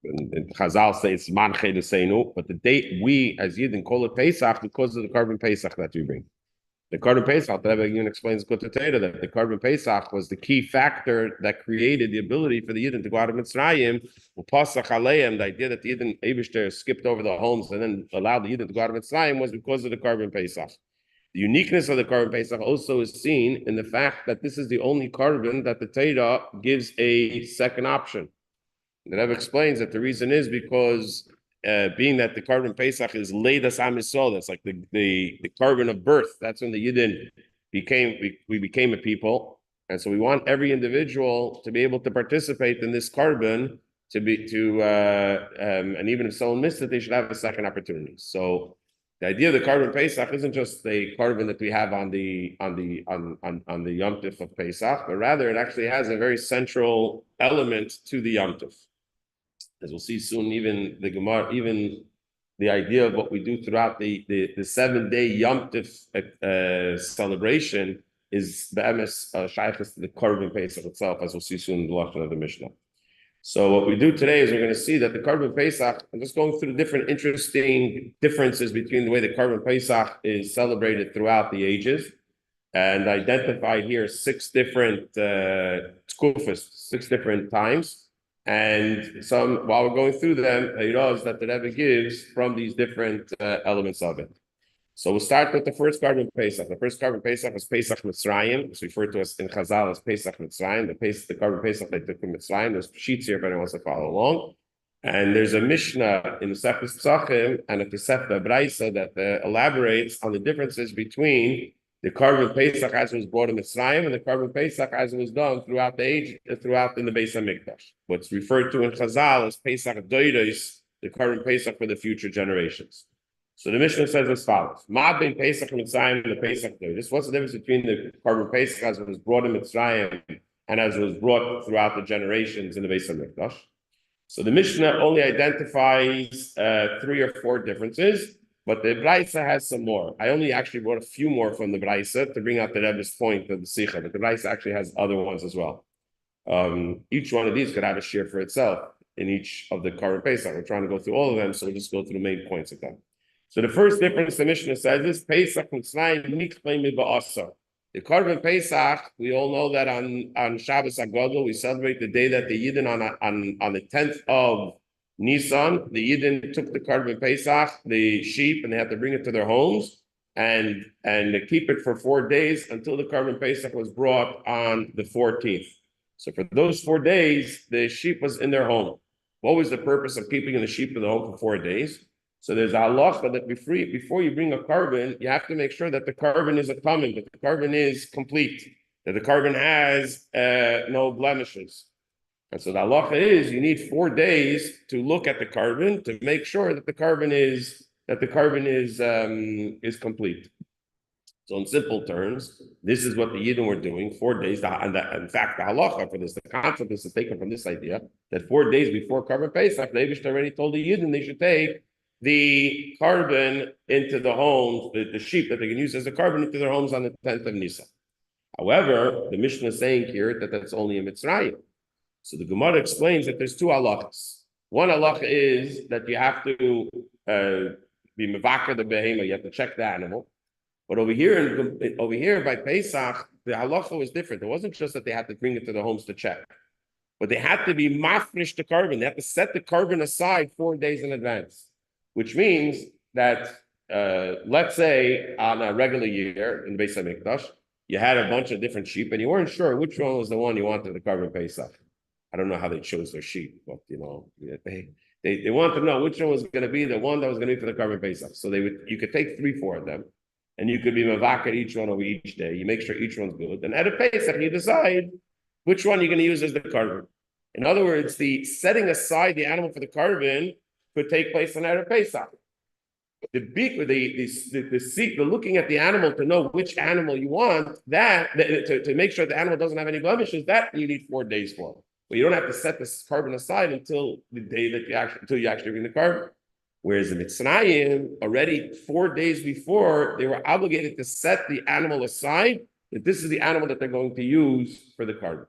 and Chazal say it's manche desenu, but the date we as Yidden call it Pesach because of the Korban Pesach that we bring. The Korban Pesach, the Rebbe even explains good to Torah that the Korban Pesach was the key factor that created the ability for the Yidden to go out of Mitzrayim. Pasach Aleim, the idea that the Yidden Eibishter skipped over the homes and then allowed the Yidden to go out of Mitzrayim was because of the Korban Pesach. The uniqueness of the Korban Pesach also is seen in the fact that this is the only Korban that the Torah gives a second option. The Rebbe explains that the reason is because being that the Korban Pesach is Leidas Am Yisrael, that's like the Korban of birth. That's when the Yidden we became a people, and so we want every individual to be able to participate in this Korban and even if someone missed it, they should have a second opportunity. So the idea of the Korban Pesach isn't just the Korban that we have on the Yom Tov of Pesach, but rather it actually has a very central element to the Yom Tov. As we'll see soon, even the Gemara, even the idea of what we do throughout the 7-day Yom Tov celebration is the emes shaykhs to the Korban Pesach itself, as we'll see soon in the lesson of the Mishnah. So what we do today is we're going to see that the Korban Pesach, I'm just going through the different interesting differences between the way the Korban Pesach is celebrated throughout the ages, and identify here 6 different tkufas, 6 different times. And some, while we're going through them, Eiros that the Rebbe gives from these different elements of it. So we'll start with the first Korban Pesach. The first Korban Pesach is Pesach Mitzrayim. It's referred to as in Chazal as Pesach Mitzrayim. The Korban Pesach they took from Mitzrayim. There's sheets here if anyone wants to follow along. And there's a Mishnah in the Sefes Pesachim and a Pfeffer Braisa that elaborates on the differences between the Korban Pesach as it was brought in Mitzrayim and the Korban Pesach as it was done throughout the age, throughout in the Beis HaMikdash. What's referred to in Chazal as Pesach Doidos, the Korban Pesach for the future generations. So the Mishnah says as follows: Ma ben Pesach Mitzrayim and the Pesach Doidos. What's the difference between the Korban Pesach as it was brought in Mitzrayim and as it was brought throughout the generations in the Beis HaMikdash? So the Mishnah only identifies 3 or 4 differences. But the Braisa has some more. I only actually brought a few more from the Braisa to bring out the Rebbe's point of the Sikha, but the Braisa actually has other ones as well. Each one of these could have a shiur for itself in each of the Korban Pesach. We're trying to go through all of them, so we'll just go through the main points of them. So the first difference the Mishnah says is Pesach Mitzrayim Nikpei Ba'asar. The Korban Pesach, we all know that on Shabbos HaGadol, we celebrate the day that the Yidden on the 10th of NIssan, the Yidden took the Korban Pesach, the sheep, and they had to bring it to their homes and they keep it for 4 days until the Korban Pesach was brought on the 14th. So for those 4 days, the sheep was in their home. What was the purpose of keeping the sheep in the home for 4 days? So there's a halacha that before you bring a korban, you have to make sure that the korban is a common, that the korban is complete, that the korban has no blemishes. And so the halacha is you need 4 days to look at the korban to make sure that the korban is complete. So in simple terms, this is what the Yidden were doing 4 days. In fact, the halacha for this, the concept is taken from this idea that 4 days before Korban Pesach, the Rebbe already told the Yidden they should take the korban into the homes, the sheep that they can use as a korban into their homes on the 10th of Nisan. However, the Mishnah is saying here that that's only in Mitzrayim. So the Gemara explains that there's 2 halachas. One halacha is that you have to be mevakar the behema, you have to check the animal. But over here by Pesach, the halacha was different. It wasn't just that they had to bring it to the homes to check, but they had to be mafresh the korban. They had to set the korban aside 4 days in advance, which means that let's say on a regular year in the Beis HaMikdash, you had a bunch of different sheep and you weren't sure which one was the one you wanted the Korban Pesach. I don't know how they chose their sheep, but they wanted to know which one was going to be the one that was going to be for the Korban Pesach. So you could take 3-4 of them, and you could be mavakar each one over each day. You make sure each one's good, and at a Pesach you decide which one you're going to use as the korban. In other words, the setting aside the animal for the korban could take place on Erev Pesach. The looking at the animal to know which animal you want, to make sure the animal doesn't have any blemishes, that you need 4 days for. But you don't have to set this korban aside until the day that you actually bring the korban. Whereas in Mitzrayim, already 4 days before, they were obligated to set the animal aside, that this is the animal that they're going to use for the korban.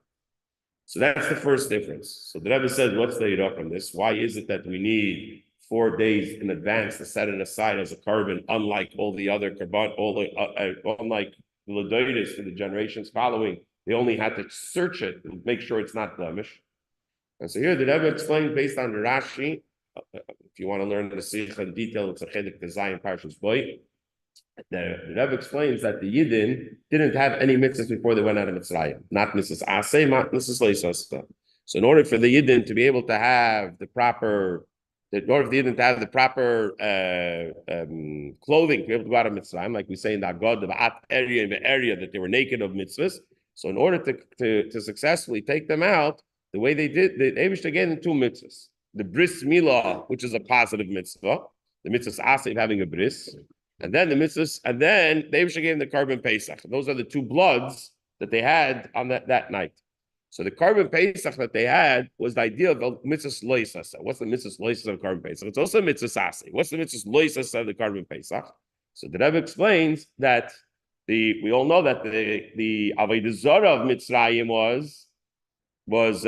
So that's the first difference. So the Rebbe says, what's the Yiddah from this? Why is it that we need 4 days in advance to set it aside as a carbon, unlike all the other carbon, unlike the Ladoides for the generations following? They only had to search it and make sure it's not blemished. And so here the Rebbe explains based on the Rashi. If you want to learn the Sikh in detail, it's a Chedek Tezayin Parshas Boy. The Rebbe explains that the Yidden didn't have any mitzvahs before they went out of Mitzrayim. Not Mrs. Aseh, not Mrs. Leisosah. So in order for the Yidden to be able to have the proper, clothing, to be able to go out of Mitzrayim, like we say in the Agod, the area that they were naked of mitzvahs. So in order to successfully take them out, the way they did, they Eibishter gave them 2 mitzvahs. The bris milah, which is a positive mitzvah, the mitzvahs aseh having a bris, and then the mitzvahs, and then they gave them the Korban Pesach. Those are the 2 bloods that they had on that night. So the Korban Pesach that they had was the idea of mitzvahs loisasa. What's the mitzvahs loisasa of Korban Pesach? It's also mitzvahs aseh. What's the mitzvahs loisasa of the Korban Pesach? So the Rebbe explains that we all know that the avodah zarah of Mitzrayim was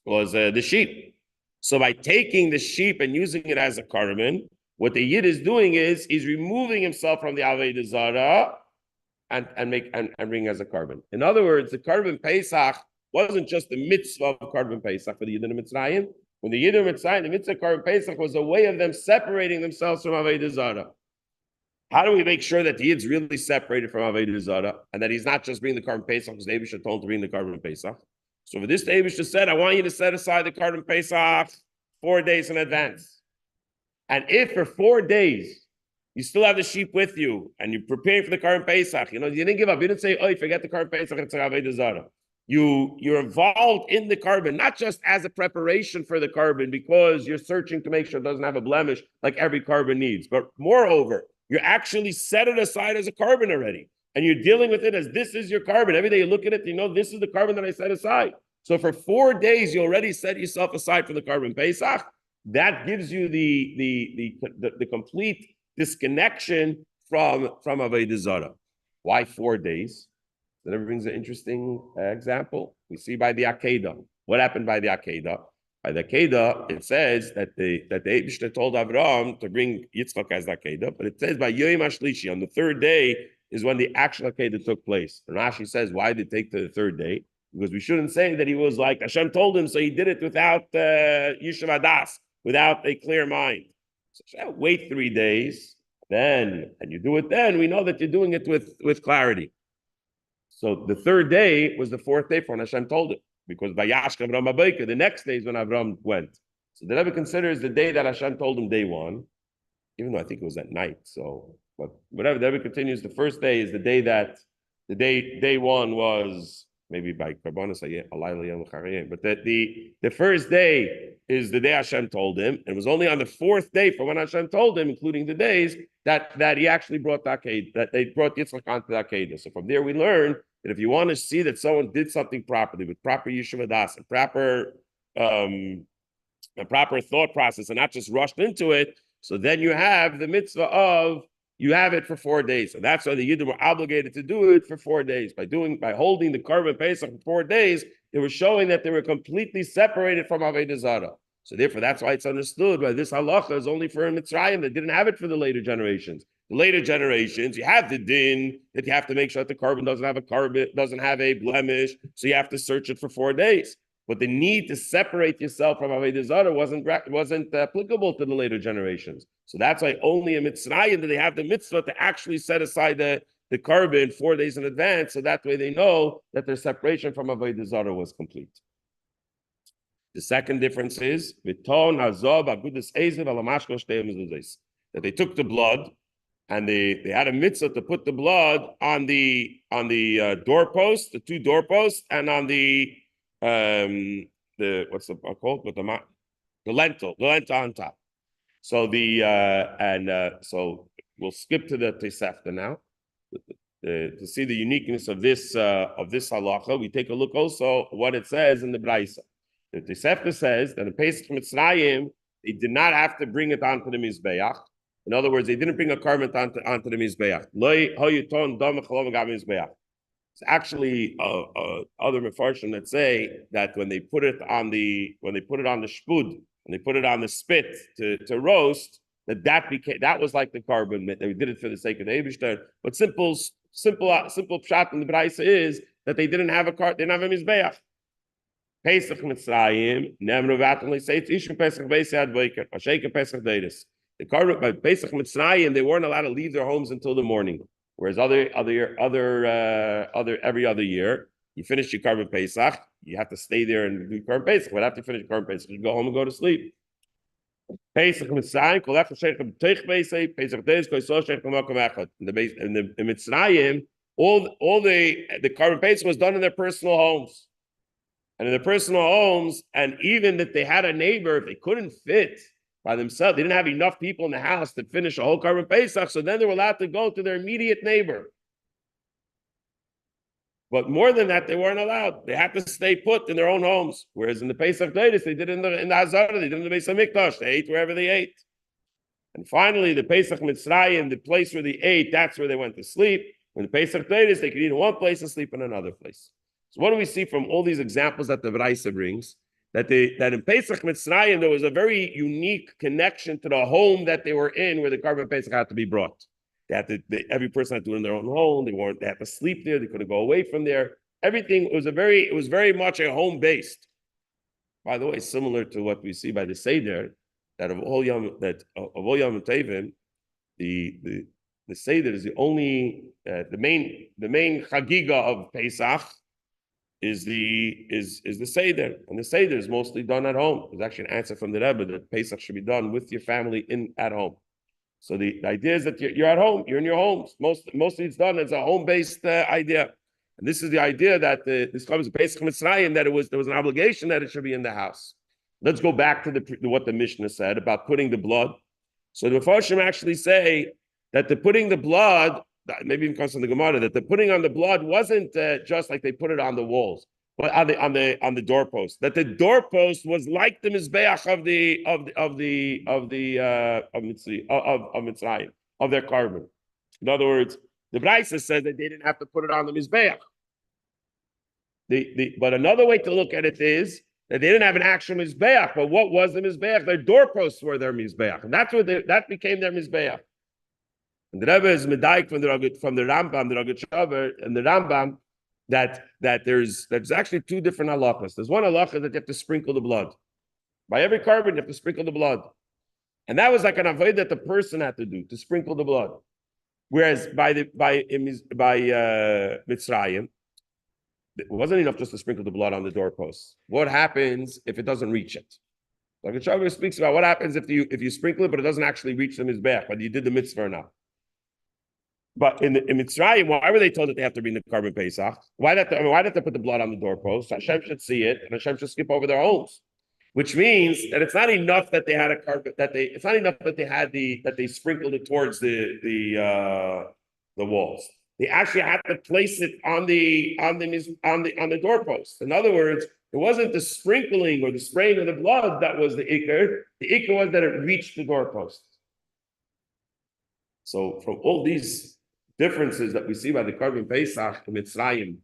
the sheep. So by taking the sheep and using it as a carbon, what the Yid is doing is he's removing himself from the avodah zarah and bringing as a carbon. In other words, the Korban Pesach wasn't just the mitzvah of Korban Pesach for the Yid in Mitzrayim. When the Yid in Mitzrayim, the mitzvah of Korban Pesach was a way of them separating themselves from avodah zarah. How do we make sure that the Yid's really separated from avodah zarah and that he's not just bringing the Korban Pesach because the Eibishter told him to bring the Korban Pesach? So for this, the Eibishter said, I want you to set aside the Korban Pesach 4 days in advance. And if for 4 days you still have the sheep with you and you're preparing for the Korban Pesach, you didn't give up. You didn't say, oh, you forget the Korban Pesach, it's avodah zarah. You're involved in the carbon, not just as a preparation for the carbon because you're searching to make sure it doesn't have a blemish like every carbon needs. But moreover, you actually set it aside as a carbon already. And you're dealing with it as this is your carbon. Every day you look at it, this is the carbon that I set aside. So for 4 days, you already set yourself aside for the Korban Pesach. That gives you the complete disconnection from avodah zarah. Why 4 days? That brings an interesting example. We see by the Akedah. What happened by the Akedah? By the Akedah, it says that the Eibishter told Avraham to bring Yitzchak as the Akedah, but it says by Yoyim HaShlishi, on the 3rd day is when the actual Akedah took place. And Rashi says, why did it take to the 3rd day? Because we shouldn't say that he was like, Hashem told him, so he did it without Yeshivas, without a clear mind. So wait 3 days, and you do it then, we know that you're doing it with clarity. So the 3rd day was the 4th day for when Hashem told him, because by Yashka Avram Abayka, the next day is when Avram went. So the Rebbe considers the day that Hashem told him day 1, even though I think it was at night. So, but whatever, the Rebbe continues, the first day is the day that, day 1 was maybe by Korban Pesach, but that the first day is the day Hashem told him, and it was only on the 4th day for when Hashem told him, including the days, that he actually brought the Akedah, that they brought Yitzchak onto the Akedah. So from there we learn that if you want to see that someone did something properly, with proper Yeshivas, a proper thought process, and not just rushed into it, so then you have the mitzvah of, you have it for 4 days. And that's why the Yidden were obligated to do it for 4 days. By holding the Korban Pesach for 4 days, they were showing that they were completely separated from avodah zarah. So therefore, that's why it's understood why this halacha is only for Mitzrayim. They didn't have it for the later generations. The later generations, you have the din that you have to make sure that the carbon doesn't have a blemish, so you have to search it for 4 days. But the need to separate yourself from avodah zarah wasn't applicable to the later generations. So that's why only in Mitzrayim do they have the mitzvah to actually set aside the carbon 4 days in advance, so that way they know that their separation from avodah zarah was complete. The second difference is that they took the blood and they had a mitzvah to put the blood on the doorpost, the 2 doorposts, and on the what's the called with the lentil on top. So so we'll skip to the Tosefta now to see the uniqueness of this halacha. We take a look also what it says in the Braisa. The Tosefta says that in Pesach Mitzrayim they did not have to bring it onto the Mizbeach. In other words, they didn't bring a carbon onto the Mizbeach. It's actually other mefarshim that say that when they put it on the shpud, when they put it on the spit to roast, that was like the carbon. They did it for the sake of the Eibishter. But simple pshat in the Braisa is that they didn't have a mizbeach. Pesach Mitzrayim, Nemru Vatanli say it's Ishu Pesach Beisad Boiker, Asheka Pesach Deidus. The carbon by Pesach Mitzrayim, they weren't allowed to leave their homes until the morning. Whereas every other year, you finish your Korban Pesach, you have to stay there and do Korban Pesach. But after you finish Korban Pesach, you go home and go to sleep. Pesach Mitzrayim, Kolech Shechem Teich Beisay, Pesach Deis, Koiso Shechem Makom Echad. In Mitzrayim, all the Korban Pesach was done in their personal homes. And in their personal homes, and even that they had a neighbor, if they couldn't fit by themselves, they didn't have enough people in the house to finish a whole Korban Pesach, so then they were allowed to go to their immediate neighbor. But more than that, they weren't allowed. They had to stay put in their own homes. Whereas in the Pesach Deidus, they did in the Hazara, they did in the Beis HaMikdash. They ate wherever they ate. And finally, the Pesach Mitzrayim, the place where they ate, that's where they went to sleep. When the Pesach Deidus, they could eat in one place and sleep in another place. So what do we see from all these examples that the Braisa brings? That in Pesach Mitzrayim, there was a very unique connection to the home that they were in, where the Korban Pesach had to be brought. Every person had to live in their own home. They had to sleep there. They couldn't go away from there. Everything was very much a home based. By the way, similar to what we see by the Seder, that of all Yom Tevim, the Seder is the only the main chagiga of Pesach is the Seder, and the Seder is mostly done at home. There's actually an answer from the Rebbe that Pesach should be done with your family at home. So the idea is that you're at home, you're in your homes. Mostly it's done as a home-based idea. And this is the idea that this comes to Pesach Mitzrayim, that there was an obligation that it should be in the house. Let's go back to what the Mishnah said about putting the blood. So the Mefarshim actually say that the putting the blood, maybe even comes from the Gemara, that the putting on the blood wasn't just like they put it on the walls, but on the doorpost. That the doorpost was like the mizbeach of Mitzrayim, of their carbon. In other words, the Braisa says that they didn't have to put it on the mizbeach. But another way to look at it is that they didn't have an actual mizbeach. But what was the mizbeach? Their doorposts were their mizbeach, and that became their mizbeach. And the Rebbe is medaik from the Rambam, the Rogat Shaver, and the Rambam that there's actually two different halachas. There's one halacha that you have to sprinkle the blood. By every carbon, you have to sprinkle the blood, and that was like an avoid that the person had to do, to sprinkle the blood. Whereas by Mitzrayim, it wasn't enough just to sprinkle the blood on the doorposts. What happens if it doesn't reach it? Rogat Shaver speaks about what happens if you sprinkle it, but it doesn't actually reach the mizbeach, whether you did the mitzvah or not. But in Mitzrayim, why were they told that they have to bring the Korban Pesach? Why did they put the blood on the doorpost? Hashem should see it, and Hashem should skip over their homes. Which means that it's not enough that they had a carpet, that they sprinkled it towards the walls. They actually had to place it on the doorpost. In other words, it wasn't the sprinkling or the spraying of the blood that was the ikar. The ikar was that it reached the doorpost. So from all these differences that we see by the Korban Pesach in Mitzrayim,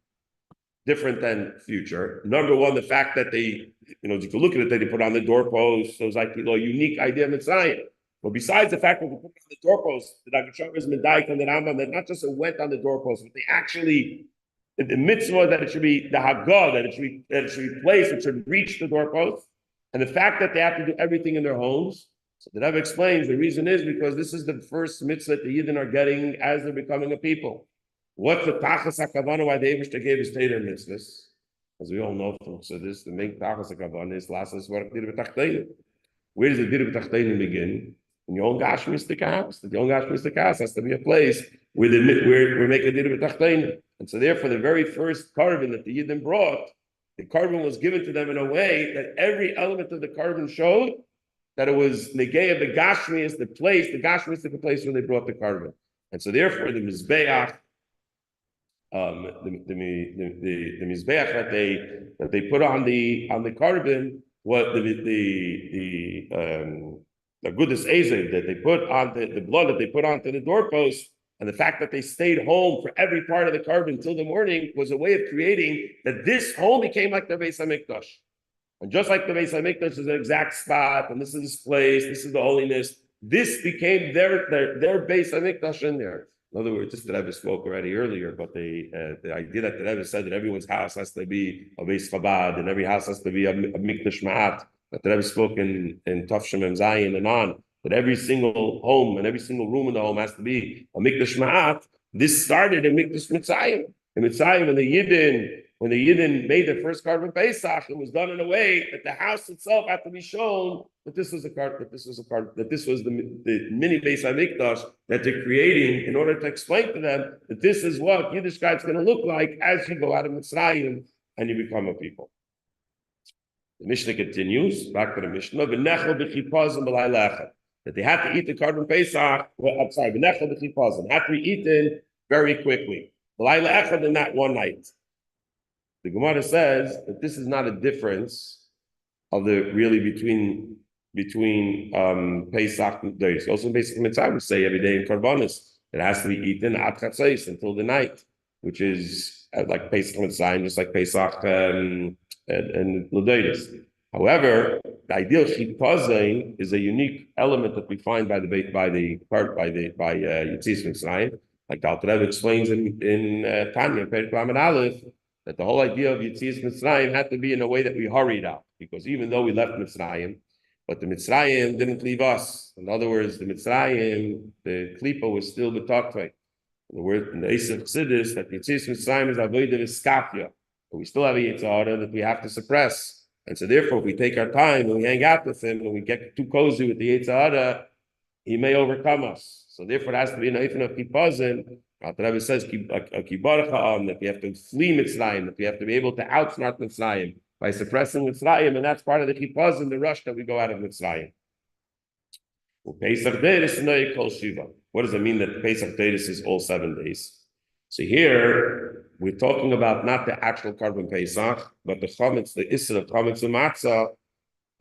different than future. Number one, the fact that they, if you look at it, they put on the doorpost. So it's like a unique idea of Mitzrayim. But besides the fact that they put on the doorpost, the Rogat is Medaik and the Rambam, that not just it went on the doorpost, but they actually, the mitzvah that it should be the Haggah, that it should be placed, it should reach the doorpost. And the fact that they have to do everything in their homes. So the Rebbe explains the reason is because this is the first mitzvah that the Yidden are getting as they're becoming a people. What's the tachas hakavana? Why the Eibishter gave us Torah mitzvahs? As we all know, so the main tachas hakavana is lasas v'arach dir b'tachteinu. Where does the dir b'tachteinu begin? In your own gashmistic house. The own gashmistic house has to be a place where we make a dir b'tachteinu. And so therefore, the very first carbon that the Yidden brought, the carbon was given to them in a way that every element of the carbon showed that it was negei of the gashmius, the gashmistic place where they brought the carbon. And so therefore, the mizbeach, the mizbeach that they put on the carbon, what the gudis ezev that they put on the blood that they put onto the doorpost, And the fact that they stayed home for every part of the korban until the morning was a way of creating that this home became like the Beis HaMikdash. And just like the Beis HaMikdash is an exact spot, and this is this place, this is the holiness, this became their Beis HaMikdash in there. In other words, just that Rebbe spoke already earlier, but the idea that the Rebbe said that everyone's house has to be a Beis Chabad, and every house has to be a Mikdash Ma'at, that the Rebbe spoke in Tov Shem Mem Zayin and on, that every single home and every single room in the home has to be a Mikdash Ma'at. This started in Mikdash Mitzrayim. In Mitzrayim, when the Yidden made their first Korban Pesach, it was done in a way that the house itself had to be shown that this was the mini Beis HaMikdash that they're creating in order to explain to them that this is what Yiddishkeit is going to look like as you go out of Mitzrayim and you become a people. The Mishnah continues, back to the Mishnah, that they had to eat the Korban Pesach, had to be eaten very quickly. In that one night. The Gemara says that this is not a difference of the really between Pesach and days. Also in Pesach Mitzvah, we say every day in Korbanos it has to be eaten at Chatzos until the night, which is like Pesach Mitzvah, just like Pesach and L'Doros. However, the ideal Chipazin is a unique element that we find by Yitzis Mitzrayim, like the Alter Rebbe explains in Tanya, Perek Lamed Aleph, that the whole idea of Yitzis Mitzrayim had to be in a way that we hurried out, because even though we left Mitzrayim, but the Mitzrayim didn't leave us. In other words, the Mitzrayim, the Klipa was still the Tokvei. The word in the Esav Chassidus that Yitzis Mitzrayim is Avodah V'Skafya, but we still have a Yitzhara that we have to suppress. And so therefore, if we take our time and we hang out with him and we get too cozy with the Yitzhara, he may overcome us. So therefore, it has to be an Eifin of Kipazin. The Rebbe says that we have to flee Mitzrayim, that we have to be able to outsmart Mitzrayim by suppressing Mitzrayim, and that's part of the Kipazin, the rush that we go out of Mitzrayim. What does it mean that Pesach Teres is all 7 days? So here we're talking about not the actual Korban Pesach, but the chametz, the Isser of chametz and matzah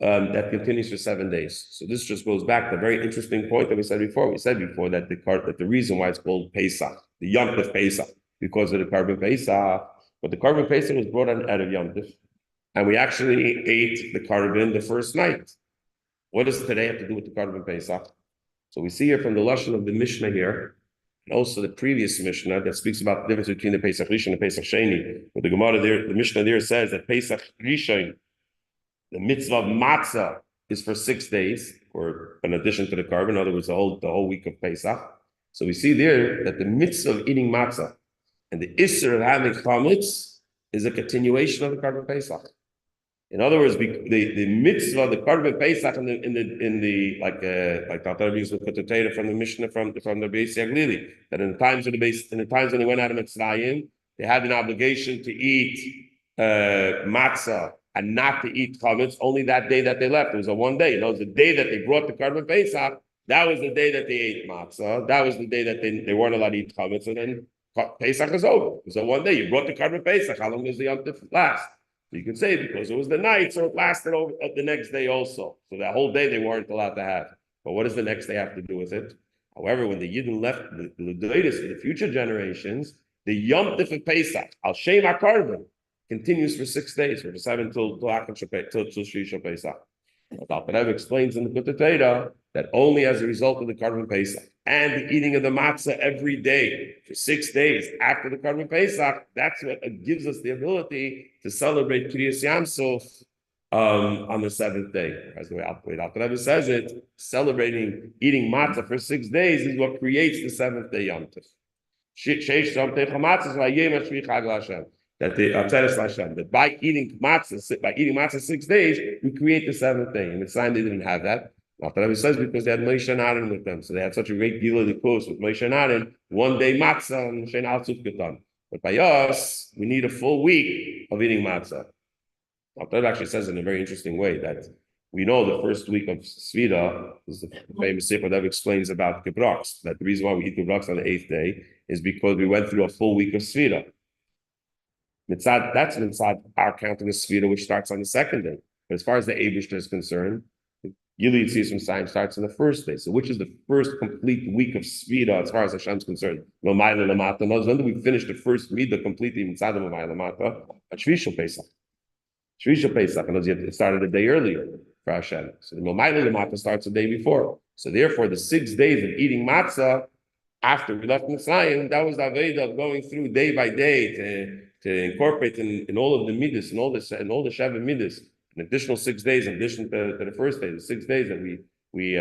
that continues for 7 days. So this just goes back to a very interesting point that we said before. We said before that the reason why it's called Pesach, the Yom Tov Pesach, because of the Korban Pesach, but the Korban Pesach was brought on out of Yom Tov, and we actually ate the Korban the first night. What does today have to do with the Korban Pesach? So we see here from the lashon of the Mishnah here, and also the previous Mishnah that speaks about the difference between the Pesach Rishon and the Pesach Sheni. But the Gemara there, the Mishnah there says that Pesach Rishon, the mitzvah of matzah, is for 6 days, or in addition to the korban. In other words, the whole week of Pesach. So we see there that the mitzvah of eating matzah and the isser of having chametz is a continuation of the Korban Pesach. In other words, the mitzvah, the Korban Pesach, like Dr. Rebbe used to put the Torah from the Mishnah from the Beis Yaglili, that in the times when they went out of Mitzrayim, they had an obligation to eat matzah and not to eat chametz only that day that they left. It was a one day. The day that they brought the Korban Pesach, that was the day that they ate matzah. That was the day that they weren't allowed to eat chametz, and then Pesach is over. It was a one day. You brought the Korban Pesach. How long does the Yom Tov last? You could say because it was the night, so it lasted over the next day also. So that whole day they weren't allowed to have. But what does the next day have to do with it? However, when the Yidden left the L'Doros for the future generations, the Yom Tov of Pesach, Al Shem HaKorban, continues for 6 days, from 7 till Shliach Pesach. The Rebbe explains in the Kutei Torah that only as a result of the Korban Pesach and the eating of the matzah every day for 6 days after the Korban Pesach, that's what gives us the ability to celebrate Kriyas Yam Suf on the 7th day. As the way the Rebbe says it, celebrating eating matzah for 6 days is what creates the 7th day Yom Tov. That by eating matzah 6 days, we create the 7th day. And it's time they didn't have that. The Rebbe says because they had Moshe and Aaron with them, so they had such a great deal of the course with Moshe and Aaron. 1 day matzah and Moshe and Aaron. But by us, we need a full week of eating matzah. The Rebbe actually says in a very interesting way that we know the first week of Svida is the famous sefer that explains about Kibraks. That the reason why we eat Kibraks on the 8th day is because we went through a full week of Svida. That's inside our counting of Svida, which starts on the 2nd day. But as far as the Eibishter is concerned, Gilead season sign starts on the first day. So which is the first complete week of Svida as far as Hashem's concerned? When do we finish the first Midah completely Mitzad Lamata? At Shvishal Pesach. Shvishal Pesach, and it started a day earlier for Hashem. So the Lamata starts the day before. So therefore, the 6 days of eating matzah after we left Mitzrayim, that was the Aveda of going through day by day to incorporate in all of the midas and all the Sheva midas, an additional 6 days in addition to the first day, the 6 days that we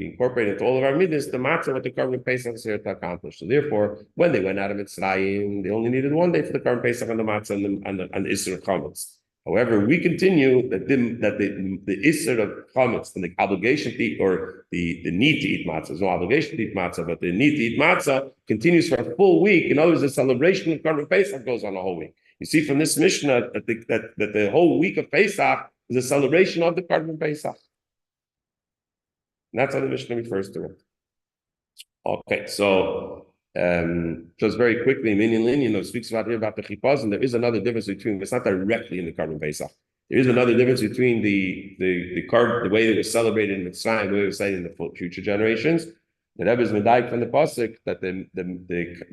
incorporate into all of our midas, the matzah what the Korban Pesach is here to accomplish. So therefore, when they went out of Mitzrayim, they only needed 1 day for the Korban Pesach and the matzah and the Isser Chametz. However, we continue that the Isser of Chametz and the obligation to eat, or the need to eat matzah, there's no obligation to eat matzah, but the need to eat matzah continues for a full week. In other words, the celebration of Korban Pesach goes on a whole week. You see from this Mishnah that the whole week of Pesach is a celebration of the Korban Pesach. And that's how the Mishnah refers to it. Okay, so just very quickly, Minyan Linyan speaks about here about the chipaz, and there is another difference between, it's not directly in the Korban Pesach. There is another difference between the way it was celebrated in Mitzrayim, the way it was celebrated in the future generations. The Rebbe is medayik from the pasuk that the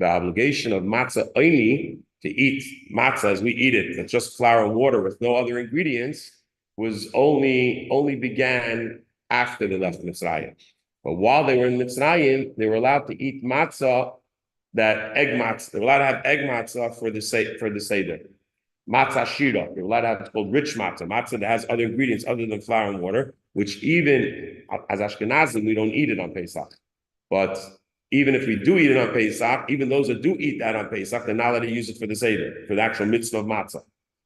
obligation of matzah only, to eat matzah as we eat it, that's just flour and water with no other ingredients, was only began after they left Mitzrayim. But while they were in Mitzrayim, they were allowed to eat matzah, that egg matzah. They were allowed to have egg matzah for the seder. Matzah shira. They were allowed to have, it's called rich matzah that has other ingredients other than flour and water, which even as Ashkenazim, we don't eat it on Pesach. But even if we do eat it on Pesach, even those that do eat that on Pesach, they're not allowed to use it for the seder, for the actual mitzvah of matzah.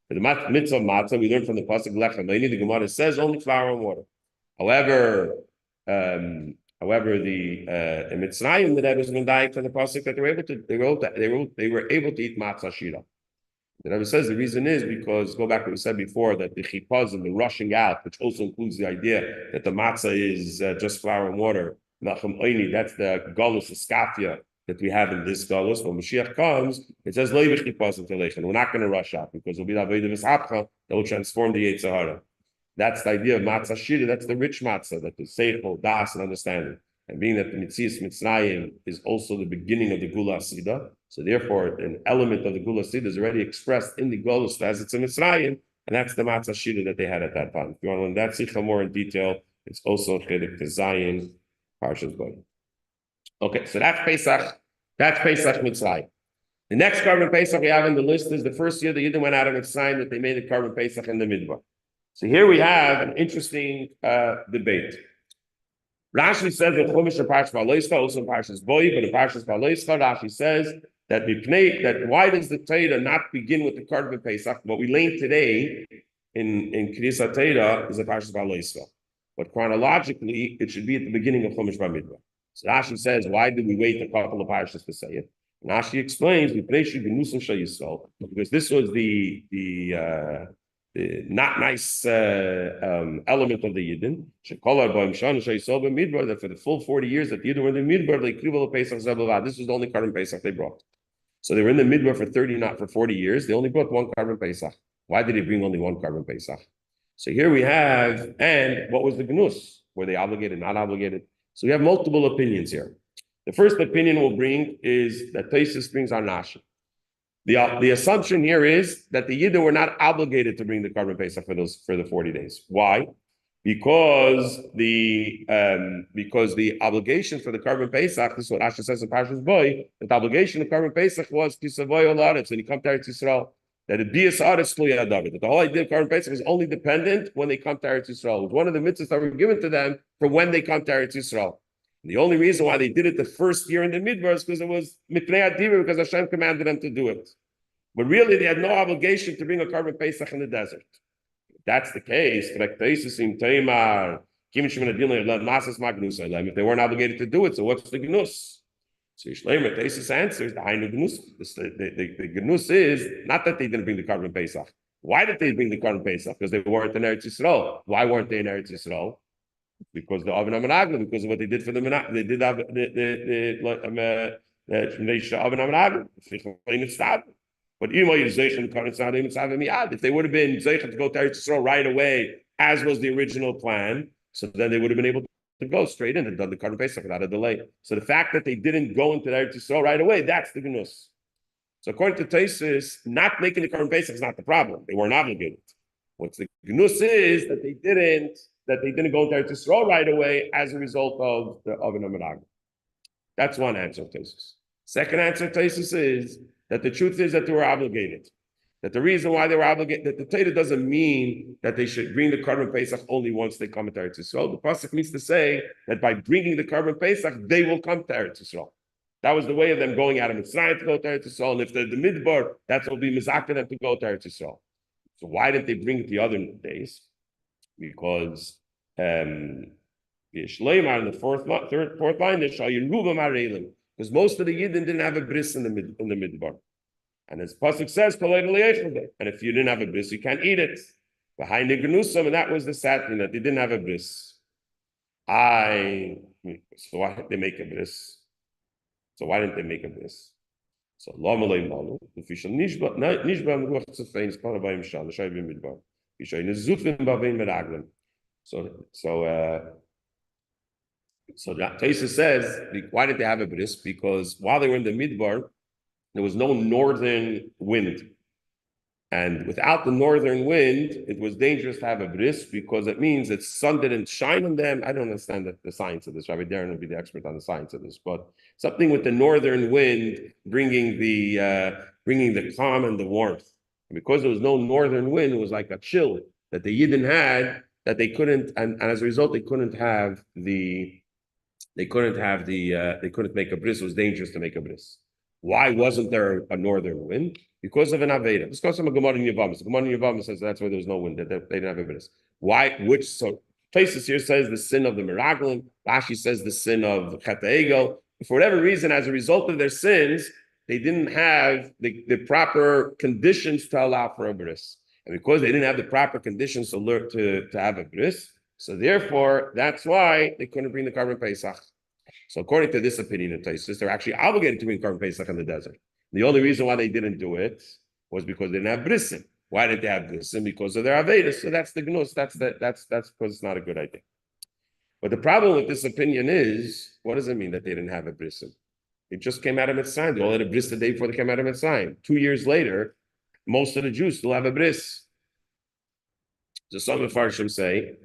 For the mitzvah of matzah, we learn from the pasuk lechem. The Gemara says only flour and water. However, in Mitzrayim, the Rebbe is medayik from the pasuk that they were able to eat matzah shira. The Rebbe says the reason is because, go back to what we said before, that the chipaz and the rushing out, which also includes the idea that the matzah is just flour and water. That's the galus, the skafia that we have in this galus. When Mashiach comes, it says we're not going to rush out because it'll be the avodah v'sapcha that will transform the Yetzer Hara. That's the idea of matzah shira. That's the rich matzah, that the seichel, das, and understanding. And being that the Mitzias Mitzrayim is also the beginning of the Gula Sida, so therefore an element of the Gula Sida is already expressed in the Golus as it's in Mitzrayim, and that's the matzah shira that they had at that time. If you want to learn that sikha more in detail, it's also Chedik Tezayin, Parshas Bo. Okay, so that's Pesach. That's Pesach Mitzrayim. The next Korban Pesach we have in the list is the first year the Yidden went out of Mitzrayim that they made the Korban Pesach in the Midbar. So here we have an interesting debate. Rashi says that Chumash and Parshas Valoischa, also in Parshas Boi, but in Parshas Valoischa, Rashi says that why does the Torah not begin with the Korban Pesach? What we learned today in Kriyas Torah is the Parshas Valoischa. But chronologically, it should be at the beginning of Chumash Bamidbar. So Rashi says, why did we wait a couple of parshas to say it? And Rashi explains, because this was the not nice element of the Yidden. That for the full 40 years that the Yidden were in the Midbar, this was the only Korban Pesach they brought. So they were in the Midbar for 40 years. They only brought one Korban Pesach. Why did they bring only one Korban Pesach? So here we have, and what was the Gnus? Were they obligated, not obligated? So we have multiple opinions here. The first opinion we'll bring is that Tosfos brings our Nashi. The assumption here is that the Yidden were not obligated to bring the Korban Pesach for the 40 days. Why? Because the obligation for the Korban Pesach, this is what Rashi says in Parshas Boi, that the obligation of Korban Pesach was Kisavoy Olaretz, when you come to Eretz Yisrael, that it be a Sa'aretz Tluya David, that the whole idea of Korban Pesach is only dependent when they come to Eretz Yisrael. It was one of the mitzvahs that were given to them for when they come to Eretz Yisrael. The only reason why they did it the first year in the Midbar is because it was Mipnei Adivim, because Hashem commanded them to do it. But really, they had no obligation to bring a Korban Pesach in the desert. If that's the case, if they weren't obligated to do it, so what's the Gnus? So Yishleimer Tosfos answers, the Gnus is not that they didn't bring the Korban Pesach. Why did they bring the Korban Pesach? Because they weren't in Eretz Yisrael. Why weren't they in Eretz Yisrael? Because the Avnei Menagla, because of what they did for the Menagla, they did but if they would have been Zeichen to go to Eretz Yisrael right away, as was the original plan, So then they would have been able to go straight in and done the Korban Pesach without a delay. So the fact that they didn't go into Eretz Yisrael right away, that's the gnus. So according to Tosfos, not making the Korban Pesach is not the problem. They weren't obligated. What's the gnus is that they didn't go into Eretz Yisrael right away as a result of an Amarag. That's one answer of Tosfos. Second answer of Tosfos is that the truth is that they were obligated. That the reason why they were obligated, that the Torah doesn't mean that they should bring the Korban Pesach only once they come to Eretz Yisrael. The Pasuk means to say that by bringing the Korban Pesach, they will come to Eretz Yisrael. That was the way of them going out of Mitzrayim to go to Eretz Yisrael. And if they're the Midbar, that's what will be Mizaka them to go to Eretz Yisrael. So why didn't they bring it the other days? Because Yishleimar in the fourth line, because most of the Yidden didn't have a bris in the Midbar. And as Pasuk says, and if you didn't have a bris, you can't eat it. Behind the Gnusam, and that was the sad thing, that they didn't have a bris. So why did they make a bris? So why didn't they make a bris? So Lamalei Malu, if you shall Nishba Ruach Tzefein, Sparabayim Shal, the Shai Bimidbar. You shall Nezufin Bavein Meraglim. So that Tosfos says, why did they have a bris? Because while they were in the Midbar, there was no northern wind. And without the northern wind, it was dangerous to have a bris because it means that sun didn't shine on them. I don't understand the science of this. Rabbi Darren will be the expert on the science of this, but something with the northern wind bringing the calm and the warmth. And because there was no northern wind, it was like a chill that the Yidden had that they couldn't, and as a result, they couldn't make a bris. It was dangerous to make a bris. Why wasn't there a northern wind? Because of an Aveda. Let's go to some Gemara in Yevamos. Gemara in Yevamos says that's why there was no wind. They didn't have a bris. Why? So Tosfos here says the sin of the Meraglim. Rashi says the sin of Chet HaEgel. For whatever reason, as a result of their sins, they didn't have the proper conditions to allow for a bris. And because they didn't have the proper conditions to have a bris, so therefore, that's why they couldn't bring the Korban Pesach. So according to this opinion of Tosfos, they're actually obligated to bring Korban Pesach in the desert. The only reason why they didn't do it was because they didn't have brisim. Why did they have brisim? Because of their Avedas. So that's the gnus. That's because it's not a good idea. But the problem with this opinion is, what does it mean that they didn't have a brisim? It just came out of Mitzrayim. They all had a bris the day before they came out of Mitzrayim. 2 years later, most of the Jews still have a bris. So some Mefarshim say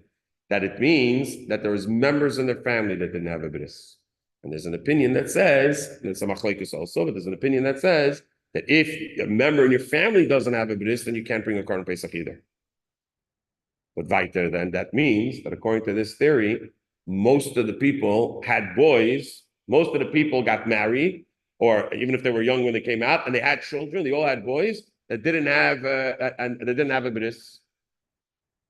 that it means that there was members in their family that didn't have a bris. And there's an opinion that says, and it's a machlekes also, but there's an opinion that says that if a member in your family doesn't have a bris, then you can't bring a Korban Pesach either. But weiter, then that means that according to this theory, most of the people had boys, most of the people got married, or even if they were young when they came out, and they had children, they all had boys that didn't have a bris.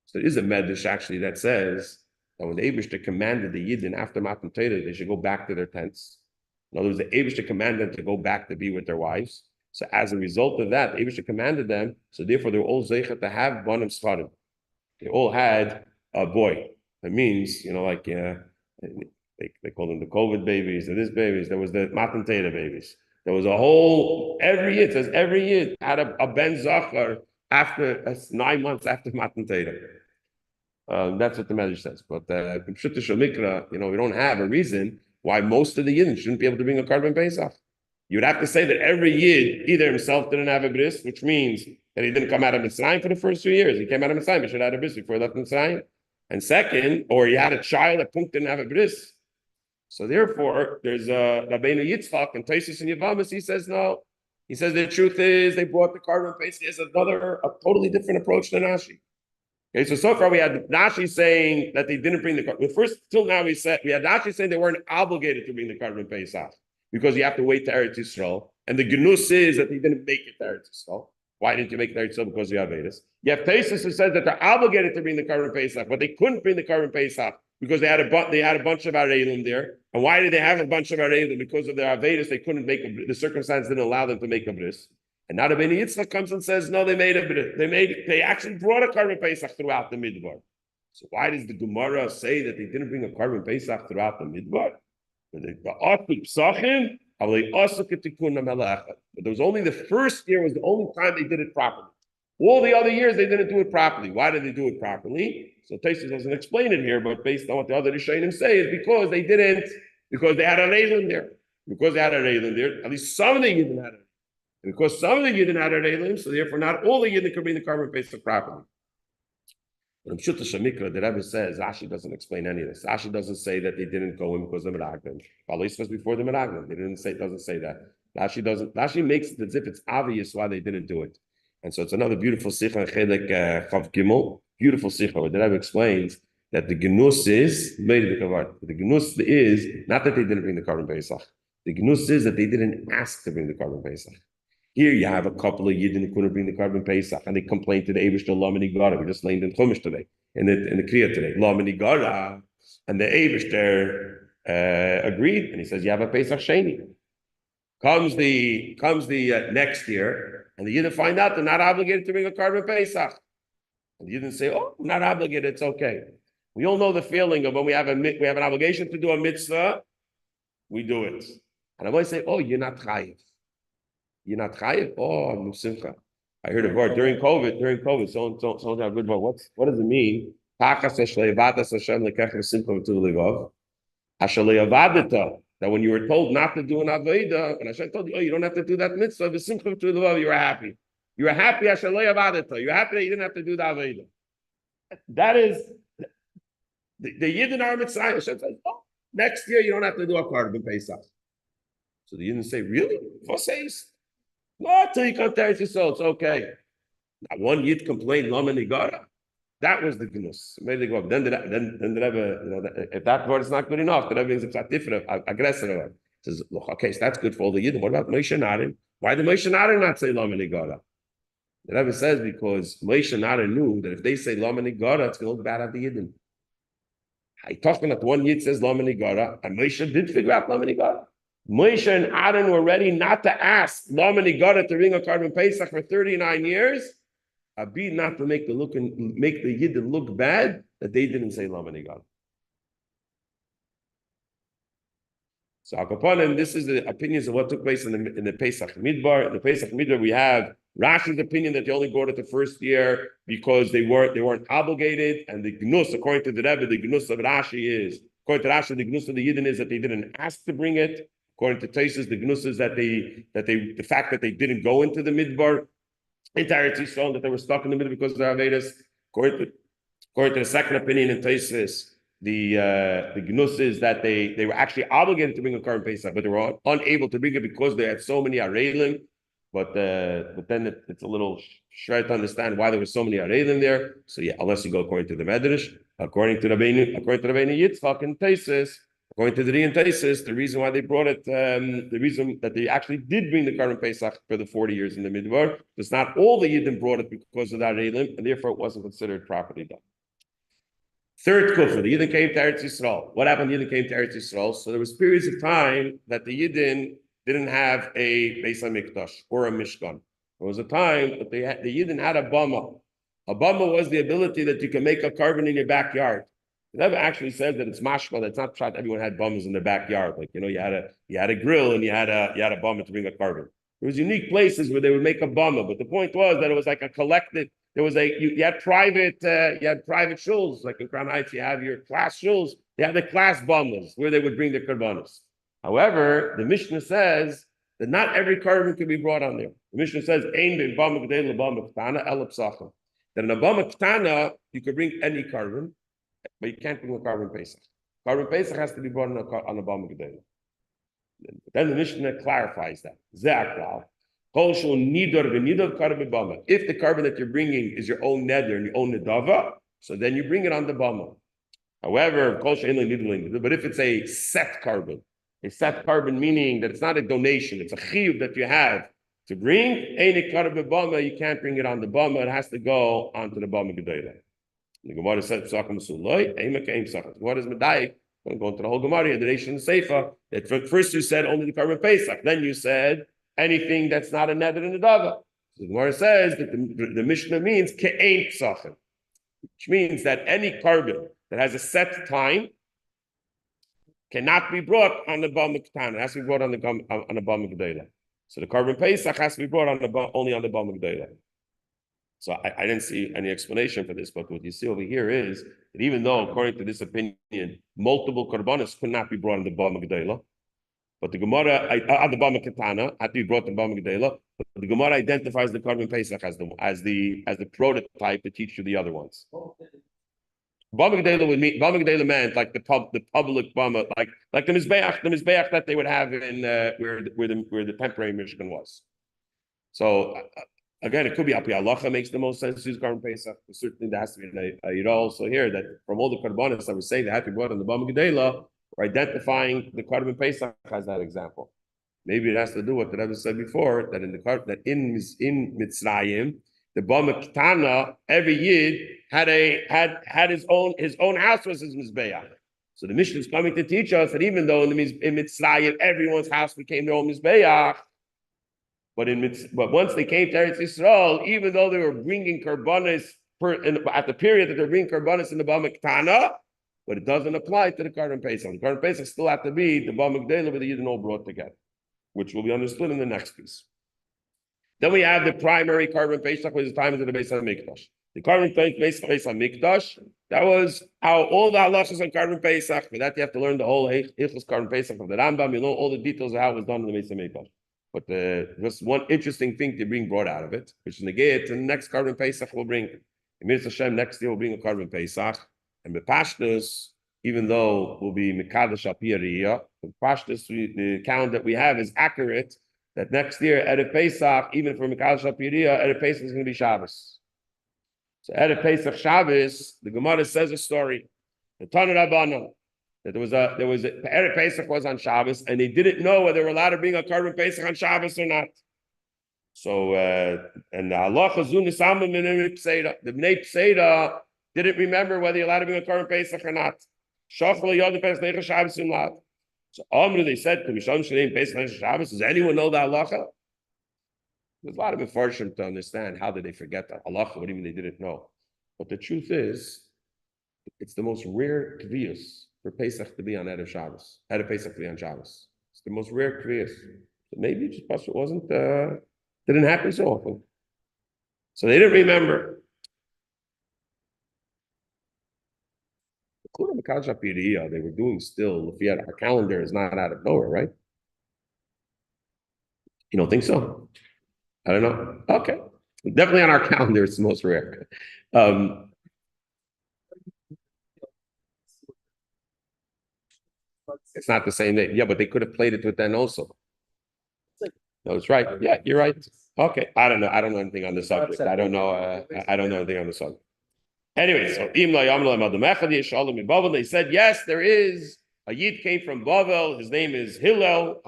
So there is a medrash actually that says that when the Eibishter commanded the Yidden after Matan Torah, they should go back to their tents. In other words, the Eibishter commanded them to go back to be with their wives. So as a result of that, the Eibishter commanded them, so therefore they were all zeichet to have banim sfarim. They all had a boy. That means, like they call them the COVID babies, the this babies. There was the Matan Torah babies. There was a whole, every year, it says every year had a Ben Zachar after 9 months after Matan Torah. That's what the Medrash says. But in Pshuta Shel Mikra, we don't have a reason why most of the Yidden shouldn't be able to bring a Korban Pesach. You would have to say that every Yid either himself didn't have a bris, which means that he didn't come out of Mitzrayim for the first 2 years. He came out of Mitzrayim, he should have had a bris before he left Mitzrayim. And second, or he had a child that didn't have a bris. So therefore, there's Rabbeinu Yitzchak and Tosfos and Yevamos. He says no. He says the truth is they brought the Korban Pesach. He has a totally different approach than Rashi. Okay, so far we had Rashi saying that they didn't bring the Korban. First, till now we had Rashi saying they weren't obligated to bring the Korban Pesach because you have to wait to Eretz Yisrael. And the Gnus is that they didn't make it to Eretz Yisrael. Why didn't you make it to Eretz Yisrael? Because you have Vedas. You have Tosfos who says that they're obligated to bring the Korban Pesach, but they couldn't bring the Korban Pesach because they had a bunch of Areilim there. And why did they have a bunch of Areilim? Because of their Avedas, they couldn't make the circumstance didn't allow them to make a bris. And now the Rabbeinu Yitzchak comes and says, no, they made a bris. They actually brought a Korban Pesach throughout the Midbar. So why does the Gemara say that they didn't bring a Korban Pesach throughout the Midbar? But there was only the first year was the only time they did it properly. All the other years they didn't do it properly. Why did they do it properly? So Tosfos doesn't explain it here, but based on what the other Rishonim say, is because they didn't, because they had a reilim there. Because they had a reilim there, at least some of the Yidden had it. And because some of the Yidden had a reilim, so therefore not all the Yidden could bring the Korban Pesach properly. But Pshuta Shamikra, the Rebbe says, Rashi doesn't explain any of this. Rashi doesn't say that they didn't go in because of the Meraglim. Yeshivas was before the Meraglim. They doesn't say that. Rashi makes it as if it's obvious why they didn't do it. And so it's another beautiful sikha, Chelek Chav Gimel, beautiful sikha, where the Rebbe explains that the genus is, the genus is, not that they didn't bring the Korban Pesach. The genus is that they didn't ask to bring the Korban Pesach. Here you have a couple of Yidden who couldn't bring the Korban Pesach, and they complained to the Eibishter Lamini Gara. We just learned in Chumash today, in the Kriya today, Lamini Gara, and the Eibishter agreed, and he says you have a Pesach Sheni. Comes the next year, and the Yidden find out they're not obligated to bring a Korban Pesach, and the Yidden say, "Oh, we're not obligated. It's okay." We all know the feeling of when we have an obligation to do a mitzvah, we do it, and I always say, "Oh, you're not chayiv." You're not chayiv? Oh, Simcha. I heard a word during COVID, someone got a good word. What does it mean? That when you were told not to do an Aveda, and Hashem told you, oh, you don't have to do that mitzvah, you were happy. You were happy, you're happy that you didn't have to do the Aveda. That is, the Yidden are Mitzrayim. Hashem says, oh, next year you don't have to do a Korban Pesach. So the Yidden say, really? What says? No, till you come to Eretz Yisrael, it's okay. Now, one Yid complained, Lama Nigara. That was the gnus. Made they go up. Then the Rebbe, if that word is not good enough, the Rebbe is different, aggressive. Says, look, okay, so that's good for all the Yidden. What about Moshe Narin? Why did Moshe Narin not say Lama Nigara? The Rebbe says because Moshe Narin knew that if they say Lama Nigara, it's going to look bad at the Yidden. I talking that one Yid says Lama Nigara, and Moshe did figure out Lama Nigara. Moshe and Aaron were ready not to ask Lama Nigara to bring a Korban Pesach for 39 years. Abid not to make the Yidden look bad that they didn't say Lama Nigara. So Akapanim, this is the opinions of what took place in the Pesach Midbar. In the Pesach Midbar, we have Rashi's opinion that they only brought it the first year because they weren't obligated, and the gnus, according to the Rebbe, the gnus of Rashi is, according to Rashi, the gnus of the Yidden is that they didn't ask to bring it. According to Tosfos, the gnus is that the fact that they didn't go into the Midbar, into Eretz Yisrael, that they were stuck in the middle because of their Avedas. According to the second opinion in Tosfos, the gnus is that they were actually obligated to bring a Korban Pesach, but they were unable to bring it because they had so many areilim. But then it's a little shred to understand why there were so many areilim there. So yeah, unless you go according to the Medrash, according to Rabbeinu Yitzchak and Tosfos, according to the Ri and Tosfos, the reason why they brought it, the reason that they actually did bring the Korban Pesach for the 40 years in the Midbar, was not all the Yidden brought it because of that areilim, and therefore it wasn't considered properly done. Third kufa, the Yidden came to Eretz Yisrael. What happened? The Yidden came to Eretz Yisrael. So there was periods of time that the Yidden didn't have a Beis HaMikdash or a Mishkan. There was a time that the Yidden had a bama. A bama was the ability that you can make a carbon in your backyard. The Rebbe actually says that it's mashma. That's not shot. Everyone had bums in their backyard. Like you had a grill and you had a bama to bring a carbon. There was unique places where they would make a bama, but the point was that it was like a collective. There was you had private shuls, like in Crown Heights. You have your class shuls. They had the class bamas where they would bring their karbanos. However, the Mishnah says that not every carbon can be brought on there. The Mishnah says ein ben bama g'dei lebama ktana el psachim. That in a bama ktana you could bring any carbon, but you can't bring a Korban Pesach. Korban Pesach has to be brought on a bama g'dei. Then the Mishnah clarifies that. If the carbon that you're bringing is your own neder and your own nedava, so then you bring it on the bama. However, but if it's a set carbon meaning that it's not a donation, it's a chiyuv that you have to bring, you can't bring it on the bama, it has to go onto the bama gedayla. The Gemara said, what is medayik? I'm going to the whole Gemara, the nation Seifa, that first you said only the Korban Pesach, then you said anything that's not a neder and a dava. So the Gemara says that the Mishnah means ke'ein psachim, which means that any carbon that has a set time cannot be brought on the bama ketana. It has to be brought on the bama gedayla. So the Korban Pesach has to be brought only on the bama gedayla. So I didn't see any explanation for this, but what you see over here is that even though, according to this opinion, multiple korbanos could not be brought in the Bama Gedela, but the Gemara, the Bama Ketana, had to be brought in the Bama Gedela, but the Gemara identifies the Korban Pesach as the prototype to teach you the other ones. Bama Gedela meant like the public Bama, like the Mizbeach that they would have in where the temporary Mishkan was. So again, it could be Api Halacha makes the most sense to use Korban Pesach. Certainly there has to be a Yirah also here that from all the Korbanos that we're saying that have to be brought in the Bama Gedela, we're identifying the Korban Pesach as that example. Maybe it has to do with what the Rebbe said before, that in Mitzrayim, the Bama Ketana, every Yid had his own house was his Mizbeach. So the Mishnah is coming to teach us that even though in Mitzrayim everyone's house became their own Mizbeach, but once they came to Eretz Yisrael, even though they were bringing korbanos at the period that they're bringing korbanos in the Bama Ketana, but it doesn't apply to the Korban Pesach. The Korban Pesach still have to be the Bama Gedela with the Yidden all brought together, which will be understood in the next piece. Then we have the primary Korban Pesach, which is the time of the Beis HaMikdash. The Korban Pesach Beis HaMikdash, that was how all the halachas on Korban Pesach. For that you have to learn the whole Hilchos Korban Pesach of the Rambam. You know all the details of how it was done in the Beis HaMikdash. But just one interesting thing to bring brought out of it, which is negate, and the next Korban Pesach will bring. Emir Hashem next year will bring a Korban Pesach, and the Pashtus, even though will be Mekadosh Apiyariya, the Pashtus, the account that we have is accurate. That next year Erev Pesach, even for Mekadosh Apiyariya, Erev Pesach is going to be Shabbos. So Erev Pesach Shabbos, the Gemara says a story. The Tana Rabbana. That there was a Erev Pesach was on Shabbos, and they didn't know whether they were allowed to bring a Korban Pesach on Shabbos or not. So and the halacha zu nisamim b'nei Pseida. The b'nei Pseida didn't remember whether you're allowed to bring a Korban Pesach or not. Shachol yod Pesach neicha Shabbos in lad. So Amru they said to Misham Shneim Pesach neicha Shabbos. Does anyone know the halacha? There's a lot of information to understand. How did they forget that halacha? What do you mean they didn't know? But the truth is, it's the most rare kviyus for Pesach to be on Erev Shabbos. Erev Pesach to be on Shabbos. It's the most rare kviyus. So maybe it just wasn't, didn't happen so often. So they didn't remember. They were doing still, our calendar is not out of nowhere, right? You don't think so? I don't know. Okay. Definitely on our calendar, it's the most rare. It's not the same day. Yeah, but they could have played it with then also. No, it's right. Yeah, you're right. Okay. I don't know. I don't know anything on the subject. I don't know. I don't know anything on the subject. Anyway, so they said, yes, there is. A Yid came from Bavel. His name is Hillel.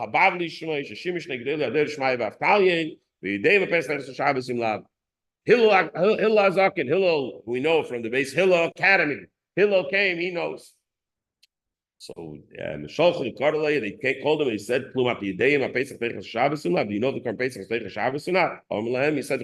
Hillel, we know from the base Hillel Academy. Hillel came, he knows. So they called him. He said, "Do you know the Korban Pesach is Shabbos or not?" He said,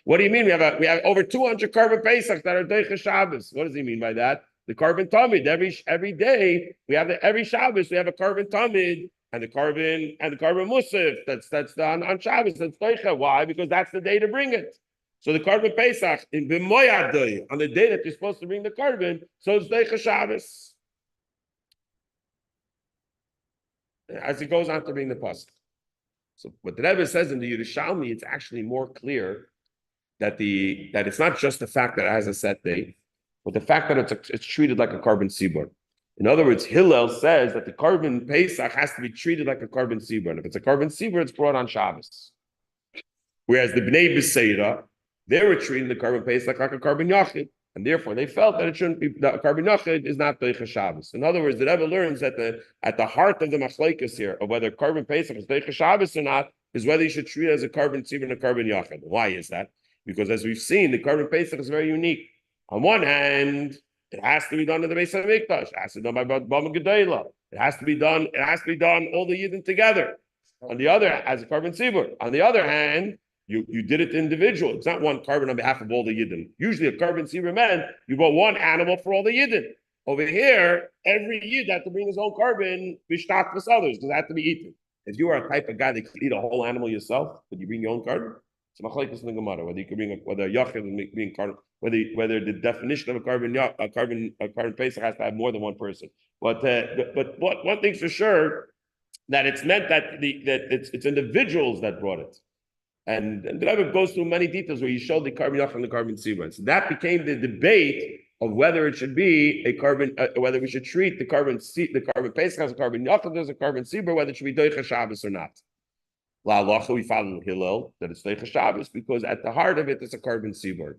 "What do you mean? We have over 200 Korban Pesach that are Deicha Shabbos. What does he mean by that? The Korban Tamid every day we have every Shabbos we have a Korban Tamid and the Korban Musaf that's done on Shabbos. That's Deicha. Why? Because that's the day to bring it." So the Korban Pesach in B'moyad on the day that you're supposed to bring the Korban, so it's Deicha Shabbos. As he goes on to bring the Pesach. So what the Rebbe says in the Yerushalmi, it's actually more clear that it's not just the fact that it has a set date, but the fact that it's treated like a Korban Sibur. In other words, Hillel says that the Korban Pesach has to be treated like a Korban Sibur. And if it's a Korban Sibur, it's brought on Shabbos. Whereas the Bnei Beseira, they were treating the Korban Pesach like a Korban Yachid, and therefore they felt that it shouldn't be. The Korban Yachid is not Deicha Shabbos. In other words, the Rebbe learns that at the heart of the machlekes here of whether Korban Pesach is Deicha Shabbos or not is whether you should treat it as a Korban Tzibur and a Korban Yachid. Why is that? Because as we've seen, the Korban Pesach is very unique. On one hand, it has to be done in the Beis HaMikdash. It has to be done by Bama Gedela. It has to be done all the Yidden together. On the other, as a Korban Tzibur. On the other hand, you did it individual. It's not one Korban on behalf of all the Yidden. Usually a Korban Tzibur meant you bought one animal for all the Yidden. Over here, every Yid had to bring his own Korban, bishtat with others, because it had to be eaten. if you are a type of guy that can eat a whole animal yourself, but you bring your own carbon, it's a machlekes in the Gemara whether you can bring whether a yachid is being carbon, whether the definition of a carbon pesach has to have more than one person. But one thing's for sure, that it's meant that it's individuals that brought it. And the Rebbe goes through many details where he showed the carbon yachid and the carbon sibur. So that became the debate of whether it should be a carbon, whether we should treat the carbon pesach as a carbon yachid as a carbon sibur, whether it should be doicha Shabbos or not. La halacha, we follow Hillel that it's doicha Shabbos because at the heart of it is a carbon sibur,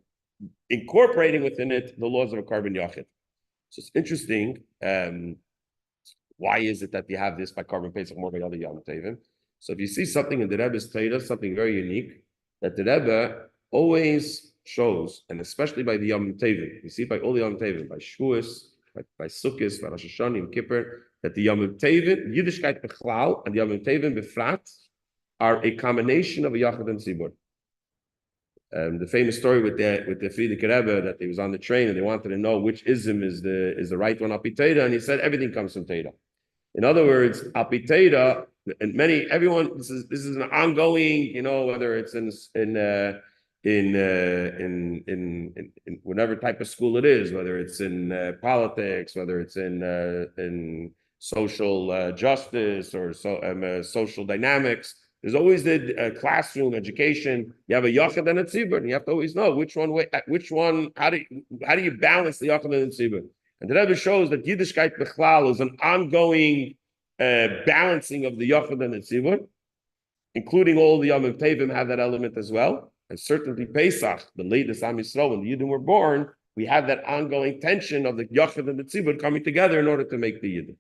incorporating within it the laws of a carbon yachid. So it's interesting. Why is it that you have this by carbon pesach more by other Yom Tovim? So if you see something in the Rebbe's Torah, something very unique, that the Rebbe always shows, and especially by the Yom Tovim, you see by all the Yom Tovim, by Shavuos, by Sukkot, by Rosh Hashanah, Yom Kippur, that the Yom Tovim, Yiddishkeit Bechlal, and the Yom Tovim Befrat are a combination of a Yachid and Sibur. The famous story with the Frierdiker Rebbe, that he was on the train and they wanted to know which ism is the right one, Api Torah, and he said everything comes from Torah. In other words, Api Torah, and everyone, this is an ongoing, whether it's in whatever type of school it is, whether it's in politics, whether it's in social justice or social dynamics. There's always the classroom education. You have a yachid and a tzibur, and you have to always know which one. How do you balance the yachid and the tzibur? And the Rebbe shows that Yiddishkeit Bechlal is an ongoing balancing of the yachid and the tzibur, including all the Yom Tovim have that element as well. And certainly Pesach, the latest Am Yisrael, when the Yidden were born, we have that ongoing tension of the yachid and the tzibur coming together in order to make the Yidden.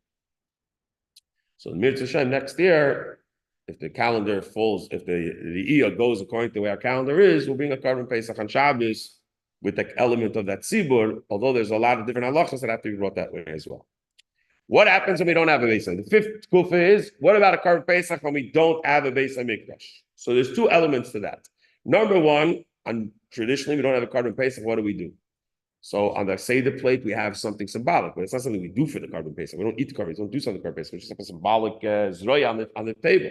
So Mir Tzashem next year, if the calendar falls, if the Iyah goes according to the way our calendar is, we'll bring a Korban Pesach on Shabbos with the element of that tzibur, although there's a lot of different halachas that have to be brought that way as well. What happens when we don't have a Beis HaMikdash? The fifth kufa is, what about a Korban Pesach when we don't have a Beis HaMikdash? So there's two elements to that. Number one, traditionally we don't have a Korban Pesach, what do? So on the Seder plate, we have something symbolic, but it's not something we do for the Korban Pesach. We don't eat the Korban, we don't do something for the Korban Pesach. It's just like a symbolic zroya on the table.